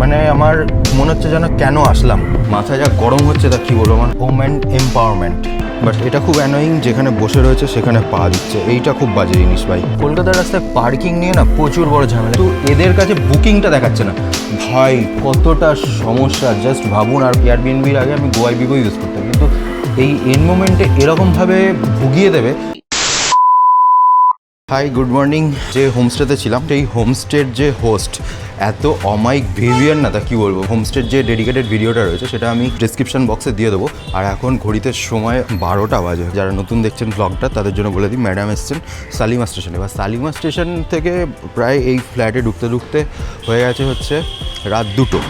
মানে আমার মনে হচ্ছে যেন কেন আসলাম, মাথা যা গরম হচ্ছে তা কি বলবো। আমার ওমেন এম্পাওয়ারমেন্ট, বাট এটা খুব অ্যানোয়িং, যেখানে বসে রয়েছে সেখানে পা দিচ্ছে, এইটা খুব বাজে জিনিস ভাই। কলকাতার রাস্তায় পার্কিং নিয়ে না প্রচুর বড় ঝামেলা, তো এদের কাছে বুকিংটা দেখাচ্ছে না ভাই, কতটা সমস্যা জাস্ট ভাবুন। আর এয়ারবিএনবির আগে আমি গোয়াই বিবো ইউজ করতাম, কিন্তু এই এন মোমেন্টে এরকমভাবে ভুগিয়ে দেবে। Hi good morning. যে হোমস্টেতে ছিলাম সেই হোমস্টের যে হোস্ট এত অমাইক বিহেভিয়ার না, তা কী বলবো। হোমস্টের যে ডেডিকেটেড ভিডিওটা রয়েছে সেটা আমি ডিসক্রিপশন বক্সে দিয়ে দেবো। আর এখন ঘড়িতে সময় 12টা বাজে। যারা নতুন দেখছেন ব্লগটা তাদের জন্য বলে দিই, ম্যাডাম এসছেন শালিমার স্টেশনে। এবার শালিমার স্টেশন থেকে প্রায় এই ফ্ল্যাটে ঢুকতে ঢুকতে হয়ে গেছে হচ্ছে রাত 2টো।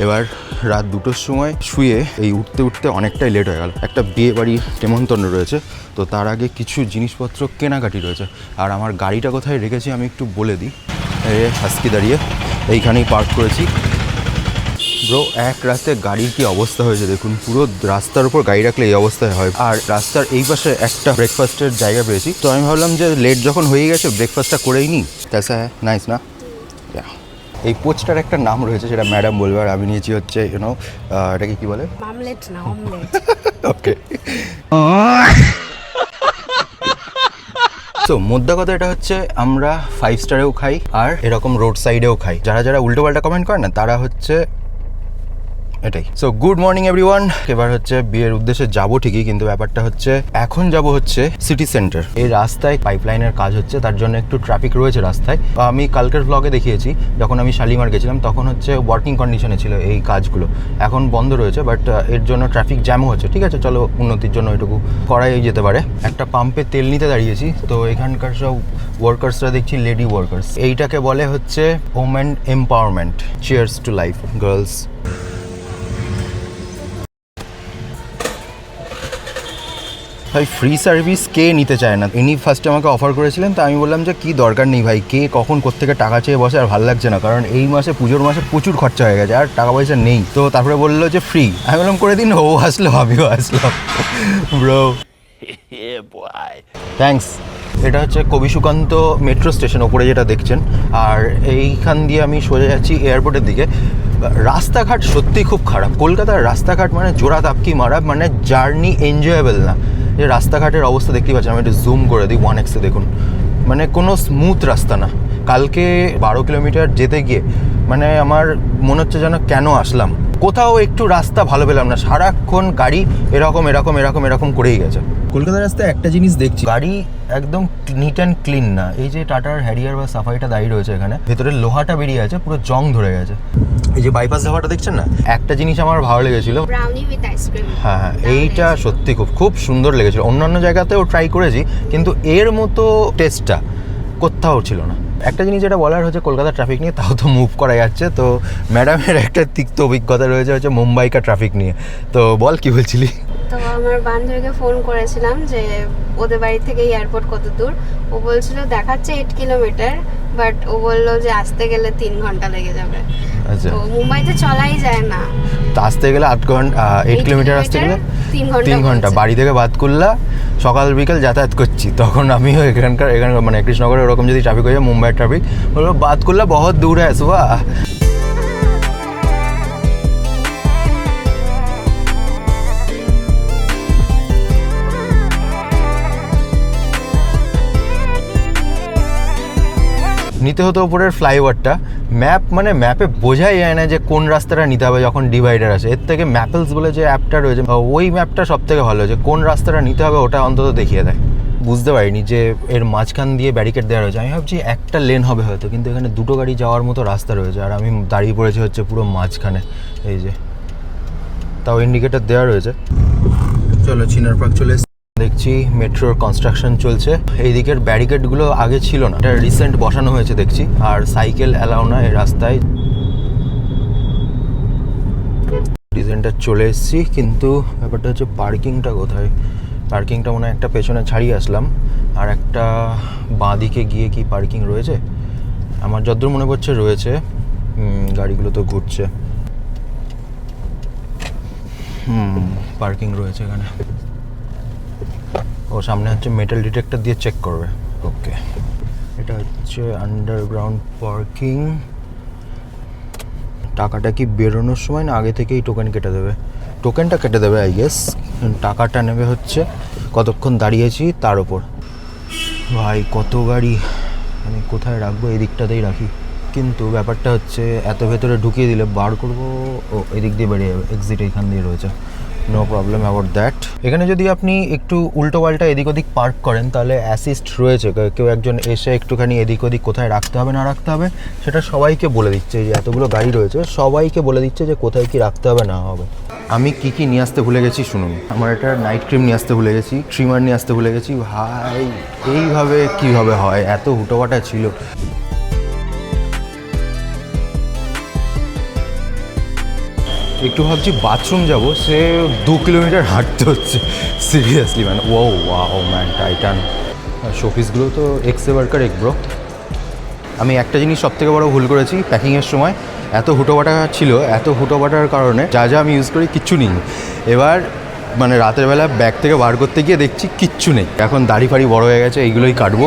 এবার রাত 2টোর সময় শুয়ে এই উঠতে উঠতে অনেকটাই লেট হয়ে গেল। একটা বিয়ে বাড়ির নেমন্তন্ন রয়েছে, তো তার আগে কিছু জিনিসপত্র কেনাকাটি রয়েছে। আর আমার গাড়িটা কোথায় রেখেছি আমি একটু বলে দিই। হাসকি দাঁড়িয়ে এইখানেই পার্ক করেছি। ব্রো, এক রাতে গাড়ির কি অবস্থা হয়েছে দেখুন, পুরো রাস্তার উপর গাড়ি রাখলে এই অবস্থায় হয়। আর রাস্তার এই পাশে একটা ব্রেকফাস্টের জায়গা পেয়েছি, তো আমি ভাবলাম যে লেট যখন হয়ে গেছে ব্রেকফাস্টটা করেই নিই। ক্যাসা হ্যাঁ, নাইস না? এই পোস্টটার একটা নাম রয়েছে, সেটা ম্যাডাম বলবে। আর আমি নিয়েছি হচ্ছে এটাকে কি বলে, অমলেট না অমলেট। ওকে। তো মোদ্দা কথা এটা হচ্ছে, আমরা 5 স্টারেও খাই আর এরকম রোড সাইডেও খাই। যারা যারা উল্টো পাল্টা কমেন্ট করে না, তারা হচ্ছে এটাই। So good morning everyone. এবার হচ্ছে বিয়ের উদ্দেশ্যে যাবো ঠিকই, কিন্তু ব্যাপারটা হচ্ছে এখন যাব হচ্ছে সিটি সেন্টার। এই রাস্তায় পাইপলাইনের কাজ হচ্ছে, তার জন্য একটু ট্রাফিক রয়েছে রাস্তায়। আমি কালকের ব্লগে দেখিয়েছি, যখন আমি শালিমার গেছিলাম তখন হচ্ছে ওয়ার্কিং কন্ডিশনে ছিল এই কাজগুলো। এখন বন্ধ রয়েছে, বাট এর জন্য ট্রাফিক জ্যামও হচ্ছে। ঠিক আছে, চলো উন্নতির জন্য এটুকু করাই যেতে পারে। একটা পাম্পে তেল নিতে দাঁড়িয়েছি, তো এখানকার সব ওয়ার্কার্সরা দেখছি লেডি ওয়ার্কার্স। এইটাকে বলে হচ্ছে women empowerment. Cheers to life girls. ভাই ফ্রি সার্ভিস কে নিতে চায় না? ইনি ফার্স্টে আমাকে অফার করেছিলেন, তো আমি বললাম যে কি দরকার নেই ভাই, কে কখন কোত্থেকে টাকা চেয়ে বসে, আর ভালো লাগছে না। কারণ এই মাসে পুজোর মাসে প্রচুর খরচা হয়ে গেছে আর টাকা পয়সা নেই। তো তারপরে বললো যে ফ্রি। আমি বললাম করে দিন। ও আসলো, আমিও আসলাম। Bro thanks. এটা হচ্ছে কবি সুকান্ত মেট্রো স্টেশন, ওপরে যেটা দেখছেন। আর এইখান দিয়ে আমি সোজা যাচ্ছি এয়ারপোর্টের দিকে। রাস্তাঘাট সত্যি খুব খারাপ। কলকাতার রাস্তাঘাট মানে জোড়া তাপকি মারা, মানে জার্নি এনজয়েবল না। যে রাস্তাঘাটের অবস্থা দেখতেই পাচ্ছেন, আমি একটু জুম করে দিই 1x-এ দেখুন। মানে কোনো স্মুথ রাস্তা না। কালকে 12 কিলোমিটার যেতে গিয়ে মানে আমার মনে হচ্ছে যেন কেন আসলাম। কোথাও একটু রাস্তা ভালো পেলাম না, সারাক্ষণ গাড়ি এরকম এরকম এরকম এরকম করেই গেছে। কলকাতার রাস্তায় একটা জিনিস দেখছি, গাড়ি একদম নিট অ্যান্ড ক্লিন না। এই যে টাটার হ্যারিয়ার বা সাফারিটা দাঁড়িয়ে রয়েছে এখানে, ভেতরে লোহাটা বেরিয়ে আছে, পুরো জং ধরে গেছে। এই যে বাইপাস ধাবাটা দেখছেন না, একটা জিনিস আমার ভালো লেগেছিল, ব্রাউনি উইথ আইসক্রিম। হ্যাঁ, এইটা সত্যি খুব খুব সুন্দর লেগেছিল। অন্যান্য জায়গাতেও ট্রাই করেছি, কিন্তু এর মতো টেস্টটা কোথাও ছিল না। একটা জিনিস যেটা বলার হচ্ছে কলকাতার ট্রাফিক নিয়ে, তাও তো মুভ করা যাচ্ছে। তো ম্যাডামের একটা তিক্ত অভিজ্ঞতা রয়েছে হচ্ছে মুম্বাইকার ট্রাফিক নিয়ে। তো বল কি বলছিলি? তো আমার বান্ধবীকে ফোন করেছিলাম যে ওদের বাড়ি থেকে এয়ারপোর্ট কত দূর। ও বলছিল দেখাচ্ছে 8 কিলোমিটার, বাট ও বললো যে আসতে গেলে 3 ঘন্টা লেগে যাবে। আচ্ছা, তো মুম্বাইতে চলাই যায় না। তো আসতে গেলে 8 কিলোমিটার আসতে গেলে 3 ঘন্টা। বাড়ি থেকে বাতকুল্লা সকাল বিকেল যাতায়াত করছি, তখন আমিও এখানকার মানে কৃষ্ণনগরে ওরকম যদি ট্রাফিক হয়ে যায়, মুম্বাইয়ের ট্রাফিক, বলবো বাতকুল্লা বহুত দূর হ্যাঁ সুবা। নিতে হতো উপরের ফ্লাইওভারটা। ম্যাপ মানে ম্যাপে বোঝাই যায় না যে কোন রাস্তাটা নিতে হবে যখন ডিভাইডার আসে। এর থেকে ম্যাপেলস বলে যে অ্যাপটা রয়েছে, ওই ম্যাপটা সব থেকে ভালো, যে কোন রাস্তাটা নিতে হবে ওটা অন্তত দেখিয়ে দেয়। বুঝতে পারিনি যে এর মাঝখান দিয়ে ব্যারিকেড দেওয়া রয়েছে। আমি ভাবছি একটা লেন হবে হয়তো, কিন্তু এখানে দুটো গাড়ি যাওয়ার মতো রাস্তা রয়েছে, আর আমি দাঁড়িয়ে পড়েছি হচ্ছে পুরো মাঝখানে। এই যে তাও ইন্ডিকেটার দেওয়া রয়েছে। চলো চিনার পার্ক চলে দেখছি মেট্রোর কনস্ট্রাকশন চলছে। এই দিকের ব্যারিকেডগুলো আগে ছিল না, এটা রিসেন্ট বসানো হয়েছে দেখছি। আর সাইকেল অ্যালাউ না এই রাস্তায়। রিসেন্টটা চলে এসেছি, কিন্তু ব্যাপারটা হচ্ছে পার্কিংটা কোথায়। পার্কিংটা মনে হয় একটা পেছনে ছাড়িয়ে আসলাম, আর একটা বাঁ দিকে গিয়ে কি পার্কিং রয়েছে আমার যতদূর মনে পড়ছে রয়েছে। গাড়িগুলো তো ঘুরছে। পার্কিং রয়েছে এখানে। ও সামনে হচ্ছে মেটাল ডিটেক্টর দিয়ে চেক করবে। ওকে, এটা হচ্ছে আন্ডারগ্রাউন্ড পার্কিং। টাকাটা কি বেরোনোর সময় না আগে থেকেই টোকেন কেটে দেবে? টোকেনটা কেটে দেবে আই গেস, টাকাটা নেবে হচ্ছে কতক্ষণ দাঁড়িয়েছি তার ওপর। ভাই কত গাড়ি, আমি কোথায় রাখবো? এই দিকটাতেই রাখি, কিন্তু ব্যাপারটা হচ্ছে এত ভেতরে ঢুকিয়ে দিলে বার করবো, ও এদিক দিয়ে বেরিয়ে যাবে, এক্সিট এখান দিয়ে রয়েছে, নো প্রবলেম অ্যাবাউট দ্যাট। এখানে যদি আপনি একটু উল্টো পাল্টা এদিক ওদিক পার্ক করেন তাহলে অ্যাসিস্ট রয়েছে, কেউ একজন এসে একটুখানি এদিক ওদিক কোথায় রাখতে হবে না রাখতে হবে সেটা সবাইকে বলে দিচ্ছে। যে এতগুলো গাড়ি রয়েছে সবাইকে বলে দিচ্ছে যে কোথায় কি রাখতে হবে না হবে। আমি কি নিয়ে আসতে ভুলে গেছি শুনুন, আমার একটা নাইট ক্রিম নিয়ে আসতে ভুলে গেছি, ট্রিমার নিয়ে আসতে ভুলে গেছি। ভাই এইভাবে কীভাবে হয়, এত হুটোপাটা ছিল। একটু ভাবছি বাথরুম যাব, সে 2 কিলোমিটার হাঁটতে হচ্ছে, seriously man. Wow man, Titan শোপিসগুলো তো এক্সে বার্কার এক ব্রো। আমি একটা জিনিস সবথেকে বড় ভুল করেছি প্যাকিংয়ের সময়, এত হুটোপাটা ছিল, এত হুটোপাটার কারণে যা আমি ইউজ করি কিচ্ছু নেই। এবার মানে রাতের বেলা ব্যাগ থেকে বার করতে গিয়ে দেখছি কিচ্ছু নেই। এখন দাড়ি ফাড়ি বড় হয়ে গেছে, এইগুলোই কাটবো।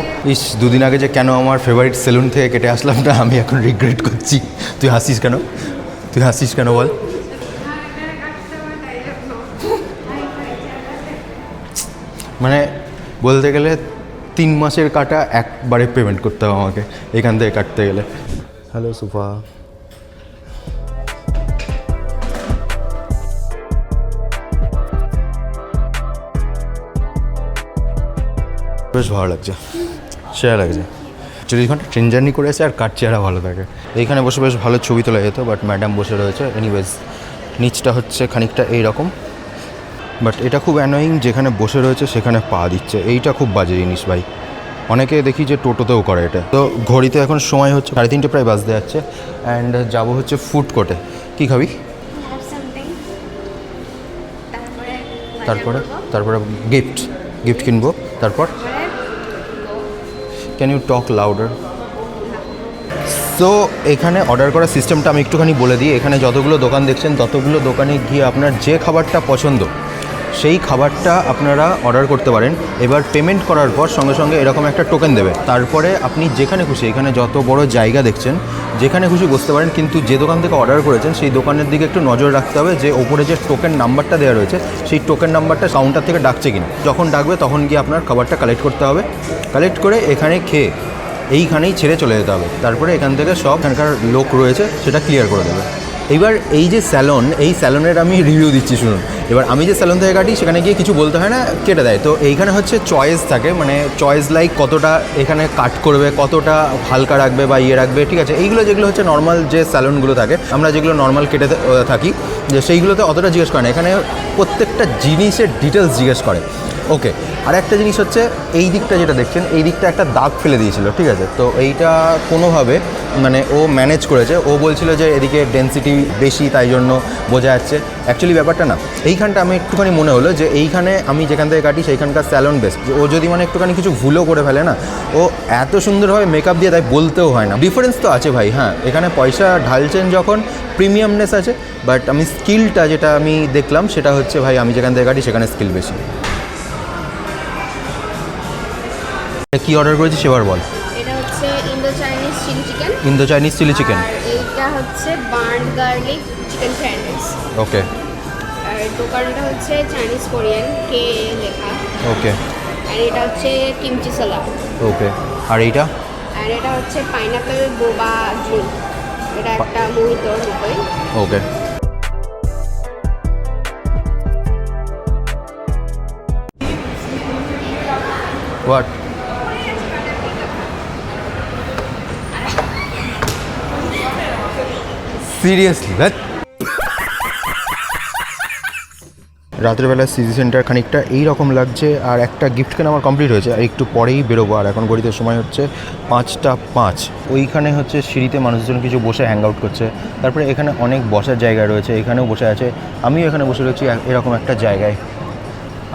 দুদিন আগে যে কেন আমার ফেভারিট সেলুন থেকে কেটে আসলাম না, আমি এখন রিগ্রেট করছি। তুই হাসিস কেন বল? মানে বলতে গেলে 3 মাসের কাটা একবারে পেমেন্ট করতে হবে আমাকে এখান থেকে কাটতে গেলে। হ্যালো সুফা, বেশ ভালো লাগছে, সেরা লাগছে। 40 ঘন্টা ট্রেন জার্নি করে এসে আর কাট চেহারা ভালো থাকে। এইখানে বসে বেশ ভালো ছবি তোলা যেত, বাট ম্যাডাম বসে রয়েছে। এনিওয়েজ নিচটা হচ্ছে খানিকটা এইরকম, বাট এটা খুব অ্যানোয়িং, যেখানে বসে রয়েছে সেখানে পা দিচ্ছে, এইটা খুব বাজে জিনিস ভাই। অনেকে দেখি যে টোটোতেও করে এটা। তো ঘড়িতে এখন সময় হচ্ছে 3:30 প্রায় বাজতে যাচ্ছে, অ্যান্ড যাবো হচ্ছে ফুড কোর্টে। কী খাবি? তারপরে গিফট কিনবো। তারপর can you talk louder? So এখানে অর্ডার করার সিস্টেমটা আমি একটুখানি বলে দিই। এখানে যতগুলো দোকান দেখছেন ততগুলো দোকানে গিয়ে আপনার যে খাবারটা পছন্দ সেই খাবারটা আপনারা অর্ডার করতে পারেন। এবার পেমেন্ট করার পর সঙ্গে সঙ্গে এরকম একটা টোকেন দেবে। তারপরে আপনি যেখানে খুশি, এখানে যত বড় জায়গা দেখছেন যেখানে খুশি বসতে পারেন, কিন্তু যে দোকান থেকে অর্ডার করেছেন সেই দোকানের দিকে একটু নজর রাখতে হবে যে ওপরে যে টোকেন নাম্বারটা দেওয়া রয়েছে সেই টোকেন নাম্বারটা কাউন্টার থেকে ডাকছে কিনা। যখন ডাকবে তখন গিয়ে আপনার খাবারটা কালেক্ট করতে হবে। কালেক্ট করে এখানে খেয়ে এইখানেই ছেড়ে চলে যেতে হবে। তারপরে এখান থেকে সব এখানকার লোক রয়েছে সেটা ক্লিয়ার করে দেবে। এবার এই যে স্যালন, এই স্যালনের আমি রিভিউ দিচ্ছি শুনুন। এবার আমি যে স্যালন থেকে কাটি সেখানে গিয়ে কিছু বলতে হয় না, কেটে দেয়। তো এইখানে হচ্ছে চয়েস থাকে, মানে চয়েস লাইক কতটা এখানে কাট করবে, কতটা হালকা রাখবে বা রাখবে, ঠিক আছে। এইগুলো যেগুলো হচ্ছে নর্মাল যে স্যালনগুলো থাকে, আমরা যেগুলো নর্মাল কেটে থাকি, যে সেইগুলোতে অতটা জিজ্ঞেস করে না। এখানে প্রত্যেকটা জিনিসের ডিটেলস জিজ্ঞেস করে। ওকে, আর একটা জিনিস হচ্ছে এই দিকটা যেটা দেখছেন, এই দিকটা একটা দাগ ফেলে দিয়েছিল, ঠিক আছে। তো এইটা কোনোভাবে মানে ও ম্যানেজ করেছে। ও বলছিল যে এদিকে ডেন্সিটি বেশি তাই জন্য বোঝা যাচ্ছে, অ্যাকচুয়ালি ব্যাপারটা না। এইখানটা আমি একটুখানি মনে হলো যে এইখানে আমি যেখান থেকে কাটি সেইখানকার স্যালন বেস্ট। ও যদি মানে একটুখানি কিছু ভুলও করে ফেলে না, ও এত সুন্দরভাবে মেকআপ দিয়ে তাই বলতেও হয় না। ডিফারেন্স তো আছে ভাই, হ্যাঁ, এখানে পয়সা ঢালছেন যখন প্রিমিয়ামনেস আছে, বাট আমি স্কিলটা যেটা আমি দেখলাম সেটা হচ্ছে ভাই আমি যেখান থেকে কাটি সেখানে স্কিল বেশি। কি অর্ডার করেছি সেবার বল। এটা হচ্ছে ইন্দো চাইনিজ চিলি চিকেন। এইটা হচ্ছে burned garlic chicken fried rice. Okay. আর দোকানটা হচ্ছে চাইনিজ কোরিয়ান কে লেখা। ওকে। আর এটা হচ্ছে কিমচি সালাদ। ওকে। আর এইটা? আর এটা হচ্ছে পাইনাপেল বোবা ড্রিঙ্ক। এটা একটা মোহিতোর মতোই। ওকে। হোয়াট? সিরিয়াসলি? রাতের বেলা সিজি সেন্টার খানিকটা এইরকম লাগছে। আর একটা গিফট কেনা আমার কমপ্লিট হয়েছে, আর একটু পরেই বেরোবো। আর এখন ঘড়িতে সময় হচ্ছে 5:05। ওইখানে হচ্ছে সিঁড়িতে মানুষজন কিছু বসে হ্যাং আউট করছে। তারপরে এখানে অনেক বসার জায়গা রয়েছে, এখানেও বসে আছে, আমিও এখানে বসে রয়েছি এরকম একটা জায়গায়।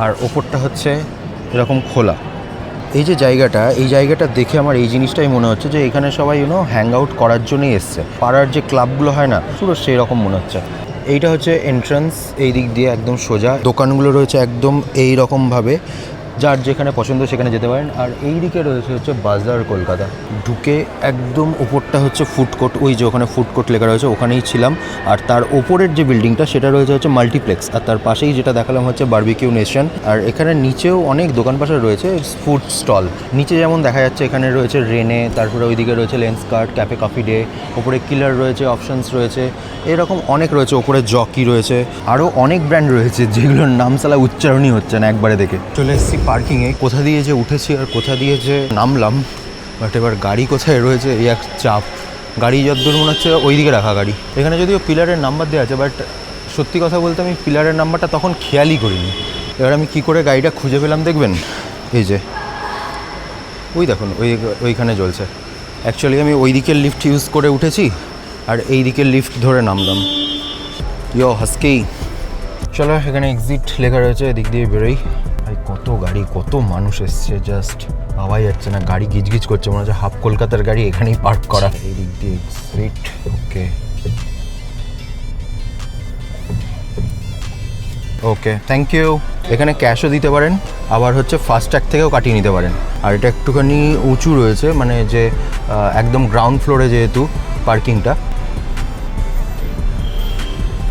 আর ওপরটা হচ্ছে এরকম খোলা। এই যে জায়গাটা, এই জায়গাটা দেখে আমার এই জিনিসটাই মনে হচ্ছে যে এখানে সবাই হ্যাং আউট করার জন্যই এসছে। পাড়ার যে ক্লাবগুলো হয় না, পুরো সেই রকম মনে হচ্ছে। এইটা হচ্ছে এন্ট্রান্স, এই দিক দিয়ে একদম সোজা দোকানগুলো রয়েছে একদম এই রকমভাবে। যার যেখানে পছন্দ সেখানে যেতে পারেন। আর এই দিকে রয়েছে হচ্ছে বাজার কলকাতা, ঢুকে একদম ওপরটা হচ্ছে ফুড কোর্ট, ওই যে ওখানে ফুড কোর্ট লেখা রয়েছে ওখানেই ছিলাম। আর তার ওপরের যে বিল্ডিংটা সেটা রয়েছে হচ্ছে মাল্টিপ্লেক্স, আর তার পাশেই যেটা দেখালাম হচ্ছে বারবিকিউ নেশন। আর এখানে নিচেও অনেক দোকানপাশা রয়েছে, ফুড স্টল। নিচে যেমন দেখা যাচ্ছে এখানে রয়েছে রেনে, তারপরে ওইদিকে রয়েছে লেন্সকার্ট, ক্যাফে কফি ডে, ওপরে কিলার রয়েছে, অপশনস রয়েছে, এরকম অনেক রয়েছে। ওপরে জকি রয়েছে, আরও অনেক ব্র্যান্ড রয়েছে যেগুলোর নাম সালা উচ্চারণই হচ্ছে না একবারে দেখে। চলে এসেছি পার্কিংয়ে, কোথা দিয়ে যে উঠেছি আর কোথা দিয়ে যে নামলাম, বাট এবার গাড়ি কোথায় রয়েছে এই এক চাপ। গাড়ি যতদূর মনে হচ্ছে ওই দিকে রাখা গাড়ি। এখানে যদিও পিলারের নাম্বার দেওয়া আছে, বাট সত্যি কথা বলতে আমি পিলারের নাম্বারটা তখন খেয়ালই করিনি। এবার আমি কী করে গাড়িটা খুঁজে পেলাম দেখবেন, এই যে ওই দেখুন ওইখানে জ্বলছে। অ্যাকচুয়ালি আমি ওই দিকের লিফট ইউজ করে উঠেছি আর এই দিকের লিফট ধরে নামলাম। ইয়ো হাসকেই চলো, এখানে এক্সিট লেখা রয়েছে, এদিক দিয়ে বেরোই। ভাই কত গাড়ি, কত মানুষ এসছে, জাস্ট ভাবাই যাচ্ছে না। গাড়ি গিজগিজ করছে, মনে হচ্ছে হাফ কলকাতার গাড়ি এখানেই পার্ক করা। এই দিক দিয়ে exit, okay okay, thank you. এখানে ক্যাশও দিতে পারেন, আবার হচ্ছে ফাস্ট্যাগ থেকেও কাটিয়ে নিতে পারেন। আর এটা একটুখানি উঁচু রয়েছে, মানে যে একদম গ্রাউন্ড ফ্লোরে যেহেতু পার্কিংটা।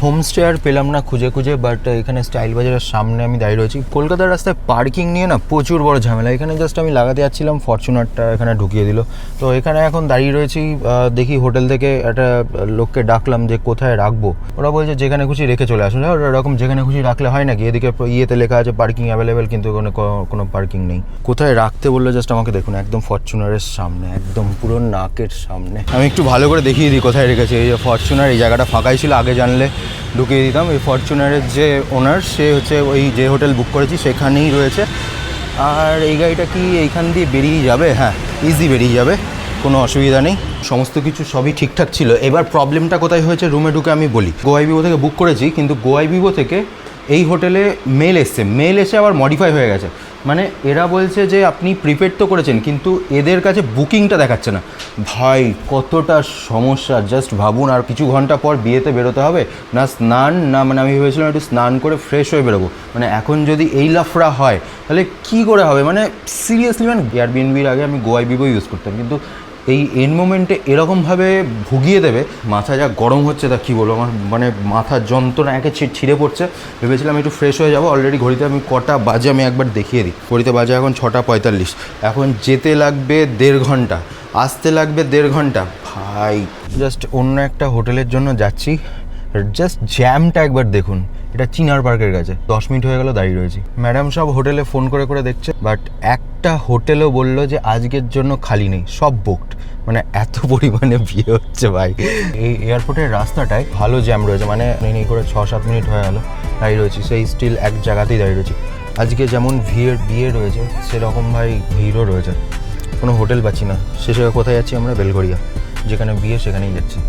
হোমস্টে আর পেলাম না খুঁজে খুঁজে, বাট এখানে স্টাইল বাজারের সামনে আমি দাঁড়িয়ে রয়েছি। কলকাতার রাস্তায় পার্কিং নিয়ে না প্রচুর বড় ঝামেলা। এখানে জাস্ট আমি লাগাতে যাচ্ছিলাম, ফরচুনারটা এখানে ঢুকিয়ে দিল। তো এখানে এখন দাঁড়িয়ে রয়েছি, দেখি হোটেল থেকে একটা লোককে ডাকলাম যে কোথায় রাখবো। ওরা বলছে যেখানে খুশি রেখে চলে আসুন। ওরা এরকম যেখানে খুশি রাখলে হয় নাকি? এদিকে ইয়েতে লেখা আছে পার্কিং অ্যাভেলেবেল, কিন্তু কোনো পার্কিং নেই। কোথায় রাখতে বললো জাস্ট আমাকে দেখুন, একদম ফরচুনারের সামনে, একদম পুরো নাকের সামনে। আমি একটু ভালো করে দেখিয়ে দিই কোথায় রেখেছি। এই যে ফরচুনার, এই জায়গাটা ফাঁকাই ছিল, আগে জানলে ঢুকিয়ে দিতাম। এই ফরচুনারের যে ওনার, সে হচ্ছে ওই যে হোটেল বুক করেছি সেখানেই রয়েছে। আর এই গাড়িটা কি এইখান দিয়ে বেরিয়ে যাবে? হ্যাঁ, ইজি বেরিয়ে যাবে, কোনো অসুবিধা নেই। সমস্ত কিছু সবই ঠিকঠাক ছিল। এবার প্রবলেমটা কোথায় হয়েছে রুমে ঢুকে আমি বলি। গোয়াই বিবো থেকে বুক করেছি, কিন্তু গোয়াই বিবো থেকে এই হোটেলে মেল এসে আবার মডিফাই হয়ে গেছে। মানে এরা বলছে যে আপনি প্রিপেড তো করেছেন, কিন্তু এদের কাছে বুকিংটা দেখাচ্ছে না। ভাই কতটা সমস্যা, জাস্ট ভাবুন। আর কিছু ঘন্টা পর বিয়েতে বেরোতে হবে, না স্নান, না মানে আমি ভেবেছিলাম একটু স্নান করে ফ্রেশ হয়ে বেরোবো। মানে এখন যদি এই লাফড়া হয় তাহলে কী করে হবে? মানে সিরিয়াসলি, মানে এয়ারবিএনবির আগে আমি গোয়াই বিবো ইউজ করতাম, কিন্তু এই এন্ড মোমেন্টে এরকমভাবে ভুগিয়ে দেবে। মাথা যা গরম হচ্ছে তা কী বলবো, আমার মানে মাথার যন্ত্রণা একে ছিঁড়ে পড়ছে। ভেবেছিলাম একটু ফ্রেশ হয়ে যাবো। অলরেডি ঘড়িতে আমি কটা বাজে আমি একবার দেখিয়ে দিই। ঘড়িতে বাজে এখন 6:45। এখন যেতে লাগবে 1.5 ঘন্টা, আসতে লাগবে 1.5 ঘন্টা। ভাই জাস্ট অন্য একটা হোটেলের জন্য যাচ্ছি, জাস্ট জ্যামটা একবার দেখুন। এটা চিনার পার্কের কাছে। 10 মিনিট হয়ে গেল দাঁড়িয়ে রয়েছি। ম্যাডাম সব হোটেলে ফোন করে করে দেখছে, বাট একটা হোটেলও বললো যে আজকের জন্য খালি নেই, সব বুকড। মানে এত পরিমাণে বিয়ে হচ্ছে ভাই। এই এয়ারপোর্টের রাস্তাটায় ভালো জ্যাম রয়েছে, মানে নেই করে 6-7 মিনিট হয়ে গেল দাঁড়িয়ে রয়েছি, সেই স্টিল এক জায়গাতেই দাঁড়িয়ে রয়েছি। আজকে যেমন বিয়ে রয়েছে সেরকম ভাই ভিড়ও রয়েছে, কোনো হোটেল পাচ্ছি না। শেষে কোথায় যাচ্ছি আমরা? বেলঘরিয়া, যেখানে বিয়ে সেখানেই যাচ্ছি।